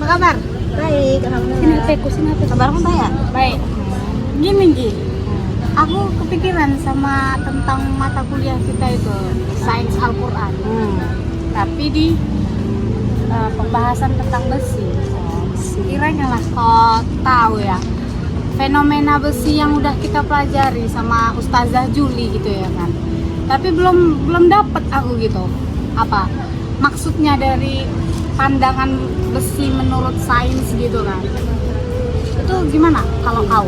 Apa kabar? Baik, alhamdulillah. Sini apa? Kabarmu baik? Baik. Gini Gi, aku kepikiran sama tentang mata kuliah kita itu Sains Al-Quran. Tapi di pembahasan tentang besi. Kiranya lah kau tahu ya fenomena besi yang udah kita pelajari sama Ustazah Juli gitu ya kan. Tapi belum dapet aku gitu. Apa maksudnya dari pandangan besi menurut sains gitu kan? Itu gimana kalau kau?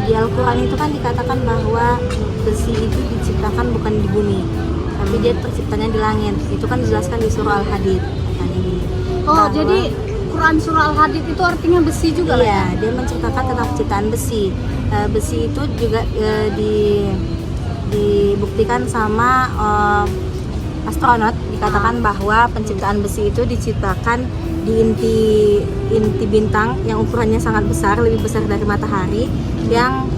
Di Al-Quran itu kan dikatakan bahwa besi itu diciptakan bukan di bumi, tapi dia terciptanya di langit. Itu kan dijelaskan di surah Al-Hadid. Jadi Quran surah Al-Hadid itu artinya besi juga lah ya? Iya, dia menceritakan tentang penciptaan besi. Besi itu juga dibuktikan sama astronot. Dikatakan bahwa penciptaan besi itu diciptakan di inti bintang yang ukurannya sangat besar, lebih besar dari matahari, yang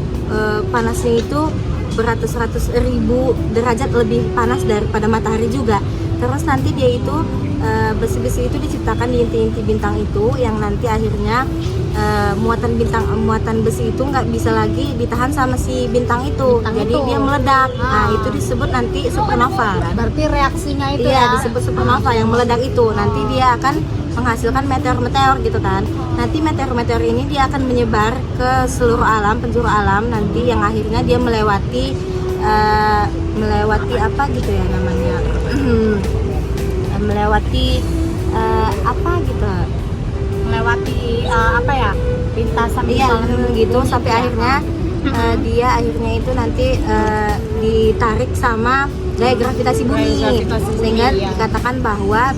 panasnya itu beratus-ratus ribu derajat lebih panas daripada matahari juga. Terus nanti dia itu besi-besi itu diciptakan di inti-inti bintang itu, yang nanti akhirnya muatan besi itu nggak bisa lagi ditahan sama si bintang itu, jadi dia meledak. Nah, itu disebut nanti supernova. Berarti reaksinya itu ya disebut supernova yang meledak itu. Nanti dia akan menghasilkan meteor-meteor gitu kan. Nanti meteor-meteor ini dia akan menyebar ke seluruh alam, penjuru alam, nanti yang akhirnya dia melewati apa gitu ya namanya, melewati lintasan gitu, sampai akhirnya dia itu nanti ditarik sama gaya gravitasi bumi, sehingga dikatakan bahwa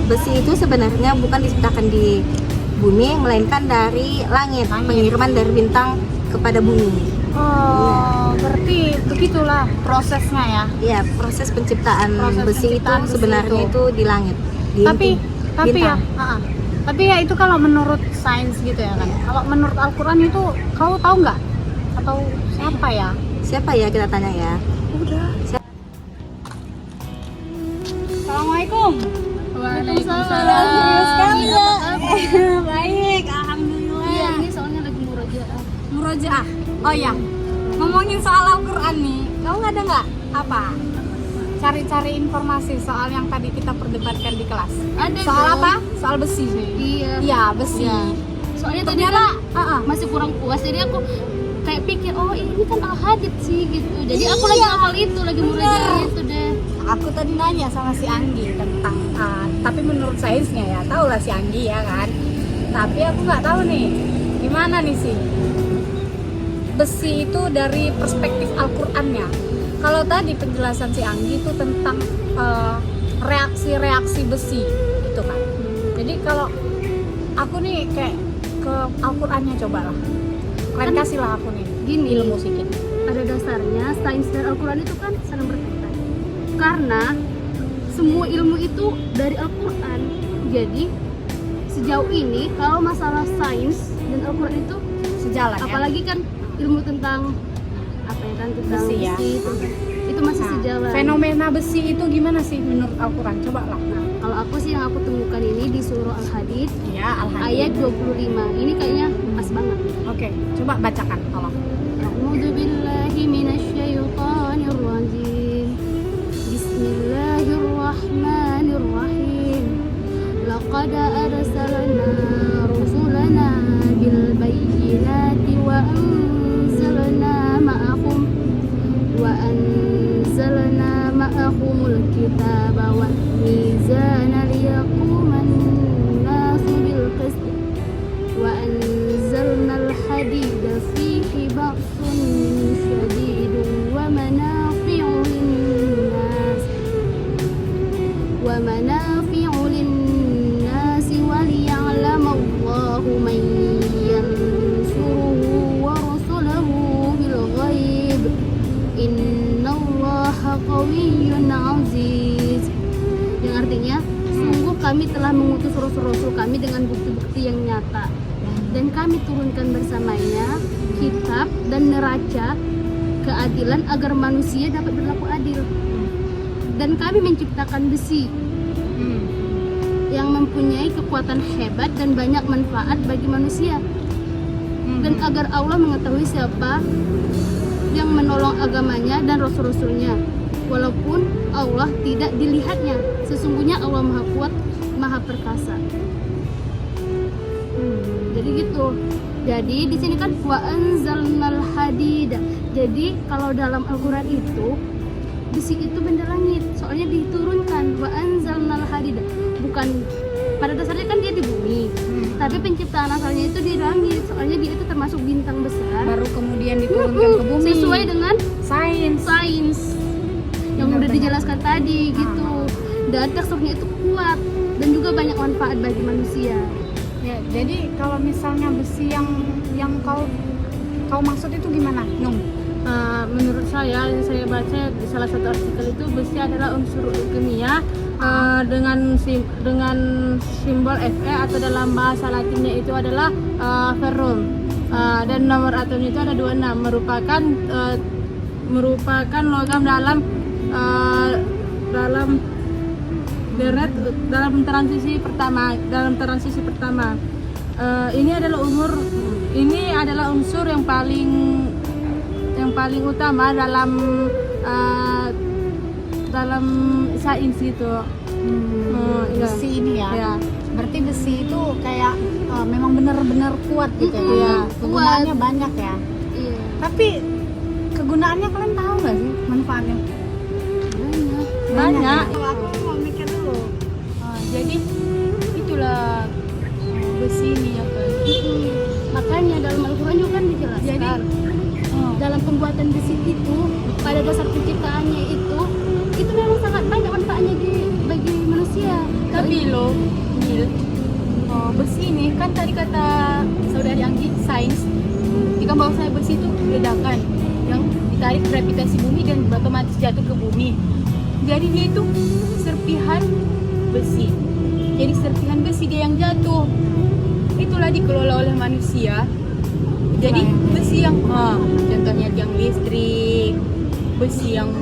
besi itu sebenarnya bukan diciptakan di bumi, melainkan dari langit, pengiriman dari bintang kepada bumi. Berarti begitulah prosesnya ya? Iya, proses penciptaan besi itu sebenarnya itu di langit. Tapi ya itu kalau menurut sains gitu ya kan. Kalau menurut Al-Quran itu kau tahu nggak? Atau siapa ya? Siapa ya kita tanya ya? Udah. Assalamualaikum. Waalaikumsalam. Serius sekali ya? Baik, alhamdulillah. Iya, ini soalnya lagi murojaah. Murojaah. Oh ya, ngomongin soal Al-Quran nih, kau ada nggak apa? Cari-cari informasi soal yang tadi kita perdebatkan di kelas. Ada soal dong. apa? Soal besi. Iya, besi. Iya. Soalnya tadi Ternyata, kan masih kurang puas, jadi aku kayak pikir, oh ini kan Al-Hadid sih gitu. Jadi aku lagi hafal itu, lagi murojaah itu deh. Aku tadi nanya sama si Anggi tentang, tapi menurut sainsnya ya, tau lah si Anggi ya kan. Tapi aku nggak tahu nih, gimana nih sih besi itu dari perspektif Al-Qur'annya. Kalau tadi penjelasan si Anggi itu tentang reaksi-reaksi besi gitu kan. Jadi kalau aku nih kayak ke Al-Qur'annya cobalah. Kalian kasihlah aku nih Gini, ilmu sedikit. pada dasarnya sains dan Al-Quran itu kan saling berkaitan. Karena semua ilmu itu dari Al-Quran. Jadi sejauh ini kalau masalah sains dan Al-Quran itu Sejalan ya. apalagi kan ilmu tentang apa ya kan tentang Besi ya. itu masih sejalan. Fenomena besi itu gimana sih menurut Al-Quran? Coba lah. Nah, kalau aku sih yang aku temukan ini di surah Al-Hadid Ya, ayat 25. Ini kayaknya pas banget. Oke, coba bacakan tolong. A'udzu billahi minasyaitonir rajim. Bismillahirrahmanirrahim. Laqad arsalna rusulana bil bayyinati wa anzalna ma'ahumul kitaba wal mizana liyaquman nasu bil qist wa anzalnal hadida fihi ba'sun shadidun wa manafi'u linnas wa liya'lamallahu man yansuruhu wa rasulahu bil ghaib innallaha qawiyyun aziz. Yang artinya sungguh kami telah mengutus rasul-rasul kami dengan bukti-bukti yang nyata, dan kami turunkan bersamanya kitab dan neraca keadilan agar manusia dapat berlaku adil. Dan kami menciptakan besi yang mempunyai kekuatan hebat dan banyak manfaat bagi manusia. Dan agar Allah mengetahui siapa yang menolong agamanya dan rasul-rasulnya, walaupun Allah tidak dilihatnya. Sesungguhnya Allah Maha Kuat, Maha Perkasa. Jadi gitu. Jadi di sini kan wa anzalnal hadid. Jadi kalau dalam Al-Qur'an itu besi itu benda langit, soalnya diturunkan wa anzalnal hadid. Bukan, pada dasarnya kan dia di bumi. Tapi penciptaan asalnya itu di langit, soalnya dia itu termasuk bintang besar. Baru kemudian diturunkan ke bumi. Sesuai dengan sains yang udah dijelaskan tadi gitu. Dan teksturnya itu kuat dan juga banyak manfaat bagi manusia. Ya, jadi kalau misalnya besi yang kau maksud itu gimana, Nung? Menurut saya, yang saya baca di salah satu artikel itu, besi adalah unsur kimia dengan simbol Fe atau dalam bahasa Latinnya itu adalah ferrum, dan nomor atomnya itu ada 26, merupakan logam dalam transisi pertama. Ini adalah unsur yang paling utama dalam sains itu. Besi ini ya. Ya. Berarti besi itu kayak memang benar-benar kuat gitu ya. Iya, Kegunaannya banyak ya. Iya. Tapi kegunaannya kalian tahu nggak sih manfaatnya? Banyak. Kalau aku mau mikir dulu. Jadi itulah besi ini ya kan. Makanya dalam Al-Quran juga kan dijelaskan. Jadi, dalam pembuatan besi itu, pada dasar penciptaannya itu memang sangat banyak manfaatnya bagi manusia. Tapi loh, besi ini kan tadi kata saudari Anggi, sains, jika bahwasanya besi itu ledakan yang ditarik gravitasi bumi dan otomatis jatuh ke bumi. Jadi dia itu serpihan besi. Jadi serpihan besi dia yang jatuh. Itulah dikelola oleh manusia. Jadi besi yang contohnya yang listrik, besi yang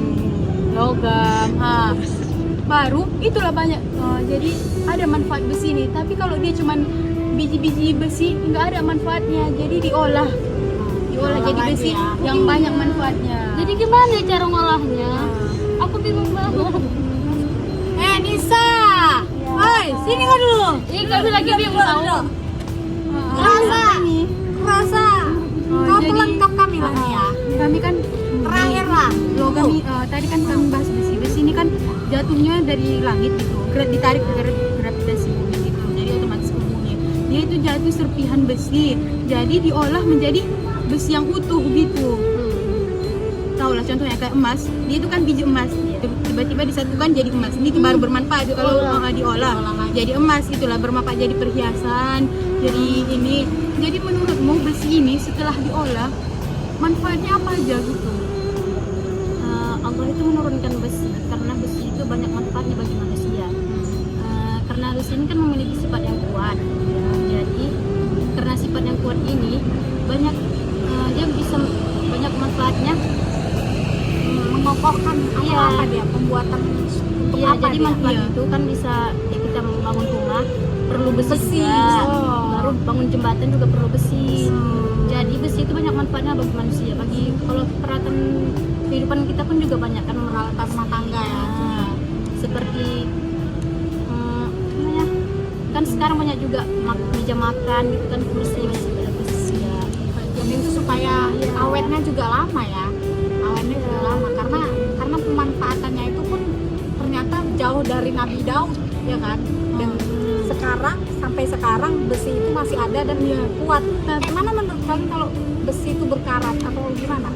logam, baru itulah banyak. Jadi ada manfaat besi ini. Tapi kalau dia cuman biji-biji besi nggak ada manfaatnya. Jadi diolah jadi besi yang banyak manfaatnya. Jadi gimana cara ngolahnya? Aku bingung banget. Nisa, oi sini kau dulu. Kami lagi bingung tahu. Rasa. Kau pelengkap kami lah ya. Kami kan terakhir lah. Logam tadi kan kami bahas besi. Besi ini kan jatuhnya dari langit gitu. Ditarik gravitasi bumi gitu. Jadi otomatis ke bumi. Dia itu jatuh serpihan besi. Jadi diolah menjadi besi yang utuh gitu. Tahu lah contohnya kayak emas. Dia itu kan biji emas. Tiba-tiba disatukan jadi emas. Ini tuh baru bermanfaat kalau diolah. Jadi emas itulah bermanfaat jadi perhiasan. Jadi ini. Jadi menurutmu besi ini setelah diolah manfaatnya apa aja gitu? Allah itu menurunkan besi karena besi itu banyak manfaatnya bagi manusia. Karena besi ini kan memiliki sifat yang kuat. Jadi karena sifat yang kuat ini banyak dia bisa banyak manfaatnya, Mengokohkan apa dia pembuatan untuk Iya, apa jadi dia? manfaat itu kan bisa ya kita membangun rumah perlu besi juga. Baru bangun jembatan juga perlu besi. Jadi besi itu banyak manfaatnya bagi manusia. Bagi kalau peralatan kehidupan kita pun juga banyak kan peralatan rumah tangga ya. Seperti namanya kan sekarang banyak juga meja makan gitu kan kursi besi ya. Jadi itu supaya awetnya juga lama ya. Awetnya juga lama karena pemanfaatannya itu pun ternyata jauh dari Nabi Daud ya kan. Dan sampai sekarang besi itu masih ada dan kuat. Gimana menurut kalian kalau besi itu berkarat atau gimana?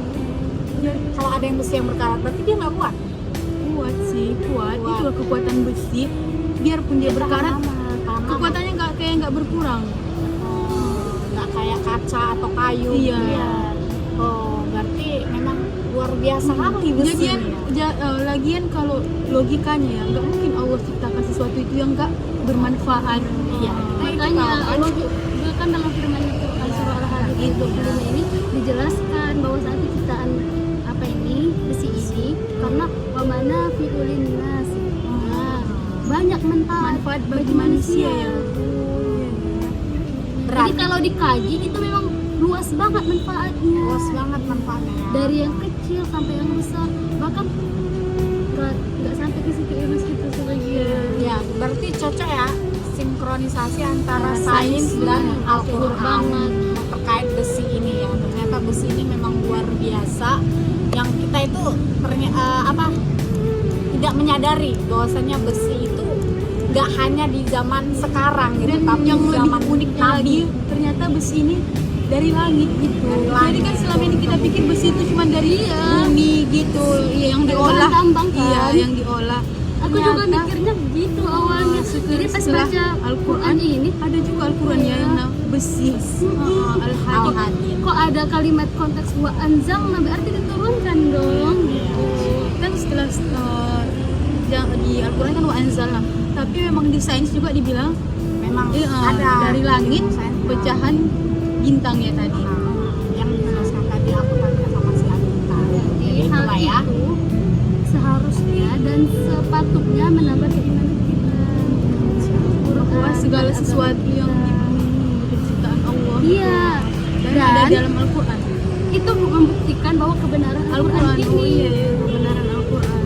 Ya, kalau ada yang besi yang berkarat berarti dia nggak kuat? Kuat sih, kuat. Itulah kekuatan besi. Biarpun dia berkarat, kekuatannya nggak berkurang. Nggak kayak kaca atau kayu. Iya. Gitu ya. Oh, berarti memang luar biasa kali besi. Lagian kalau logikanya ya, nggak mungkin Allah ciptakan sesuatu itu yang nggak bermanfaat. Iya. Makanya Allah juga kan dalam firman Al surah Al-Hadid 25 ini dijelaskan bahwa saat ciptaan besi ini karena wamana fi'ulin nas. banyak Manfaat bagi manusia ya. Jadi kalau dikaji itu memang luas banget manfaatnya. Luas banget manfaatnya ya. Dari yang kecil sampai yang besar, bahkan nggak sampai ke situ ilmu itu sebagian. Ya, berarti cocok ya sinkronisasi antara sains dan Al-Quran terkait besi ini ya. Ternyata besi ini memang luar biasa. Yang kita itu tidak menyadari bahwasanya besi itu nggak hanya di zaman sekarang gitu, Dan tapi yang di lebih zaman uniknya Nabi. lagi, ternyata besi ini dari langit gitu. Jadi kan selama ini kita pikir besi itu cuma dari bumi gitu, iya, yang diolah. Tambang kan? Iya, yang diolah. Aku juga mikirnya gitu awalnya. Jadi pas Setelah baca Al-Quran ini, ada juga Al-Quran ya yang besi. Al-Hadid. Al-Hadid. kok ada kalimat konteks wa anzalna, berarti diturunkan dong gitu. Kan setelah di Al-Quran kan wa anzalna. Tapi memang di sains juga dibilang Memang ada dari langit pecahan bintang ya tadi. Yang dijelaskan tadi aku tanya sama si Anita. Jadi Hal itulah ya. itu seharusnya dan sepatutnya menambah keimanan kita. Bahwa segala sesuatu yang di bumi ini ciptaan Allah. Iya. Dan ada Dan dalam Al-Quran. itu membuktikan bahwa kebenaran Al-Quran Al-Quran, ini. oh iya, kebenaran Al-Quran.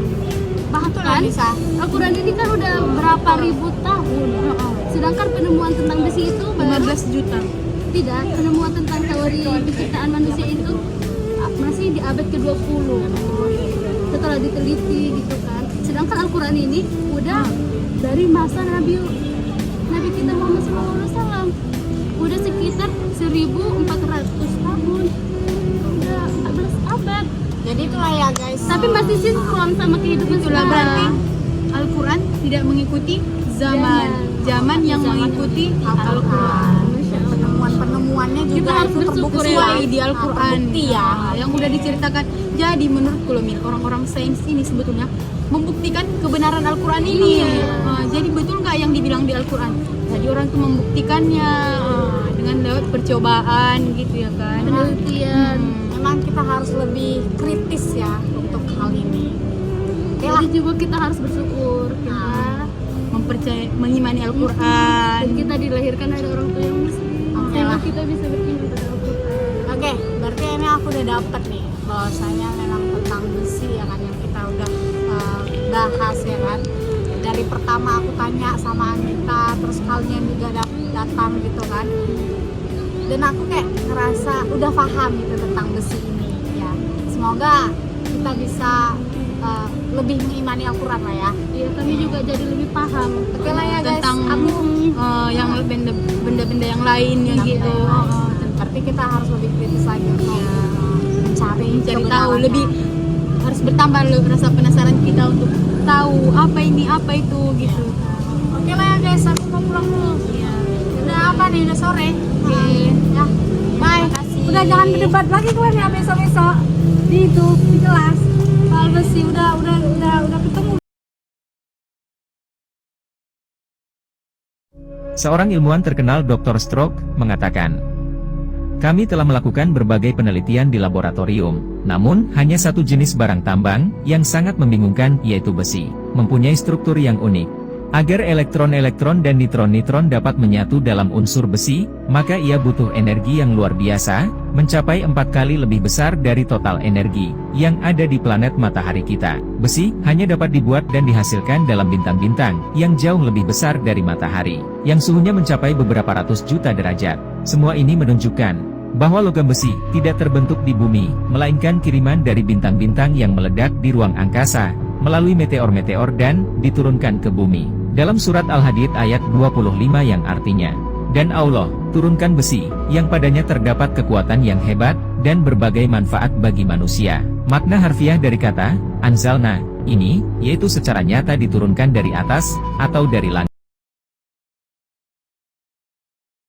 Bahkan bisa. Al-Quran ini kan udah berapa ribu tahun. Sedangkan penemuan tentang besi itu baru 15 juta. tidak, penemuan tentang teori penciptaan manusia itu masih di abad ke-20. Setelah diteliti gitu kan. Sedangkan Al-Quran ini udah dari masa Nabi kita Muhammad SAW. Udah sekitar 1400 tahun. Udah 14 abad. Jadi itulah ya guys. Tapi masih sinkron sama kehidupan Itulah berarti sekarang. Al-Quran tidak mengikuti zaman yang mengikuti Al-Quran. Penemuan-penemuannya juga Kita harus itu bersyukur terbukti Sesuai di Al-Quran terbukti ya. yang udah diceritakan. Jadi menurut Kulomil, orang-orang sains ini sebetulnya membuktikan kebenaran Al-Quran ini. Jadi betul nggak yang dibilang di Al-Quran? Jadi orang tuh membuktikannya dengan lewat percobaan gitu ya kan. Penelitian. Memang kita harus lebih kritis ya untuk hal ini. Oke lah. Jadi juga kita harus bersyukur kita Mengimani Al-Quran. dan kita dilahirkan ada orang tua yang muslim. Oke Sehingga lah. kita bisa beriman pada Al-Quran. Oke, berarti ini aku udah dapet nih bahwasanya memang tentang besi ya kan yang kita udah bahas ya kan. Dari pertama aku tanya sama Anita, terus kalian juga datang gitu kan. Dan aku kayak ngerasa udah paham gitu tentang besi ini ya. Semoga kita bisa lebih mengimani Al-Quran lah ya. Iya, kami juga jadi lebih paham. Oke lah ya guys, Tentang aku yang benda-benda yang lainnya gitu. berarti kita harus lebih kritis lagi untuk mencari Tahu kebenarannya. lebih, harus bertambah rasa penasaran kita untuk tahu apa ini, apa itu gitu. Oke lah ya guys, aku mau pulang dulu. Udah apa nih, udah sore. Oke. Ya, bye. Udah jangan berdebat lagi kalian ya besok-besok di itu di kelas. Soal besi udah ketemu. Seorang ilmuwan terkenal Dr. Stroke mengatakan, "Kami telah melakukan berbagai penelitian di laboratorium, namun hanya satu jenis barang tambang yang sangat membingungkan yaitu besi, mempunyai struktur yang unik. Agar elektron-elektron dan nitron-nitron dapat menyatu dalam unsur besi, maka ia butuh energi yang luar biasa, mencapai 4 kali lebih besar dari total energi yang ada di planet matahari kita. Besi hanya dapat dibuat dan dihasilkan dalam bintang-bintang yang jauh lebih besar dari matahari, yang suhunya mencapai beberapa ratus juta derajat. Semua ini menunjukkan bahwa logam besi tidak terbentuk di bumi, melainkan kiriman dari bintang-bintang yang meledak di ruang angkasa, melalui meteor-meteor dan diturunkan ke bumi. Dalam surat Al-Hadid ayat 25 yang artinya, "Dan Allah turunkan besi, yang padanya terdapat kekuatan yang hebat, dan berbagai manfaat bagi manusia." Makna harfiah dari kata, anzalna, ini, yaitu secara nyata diturunkan dari atas, atau dari langit.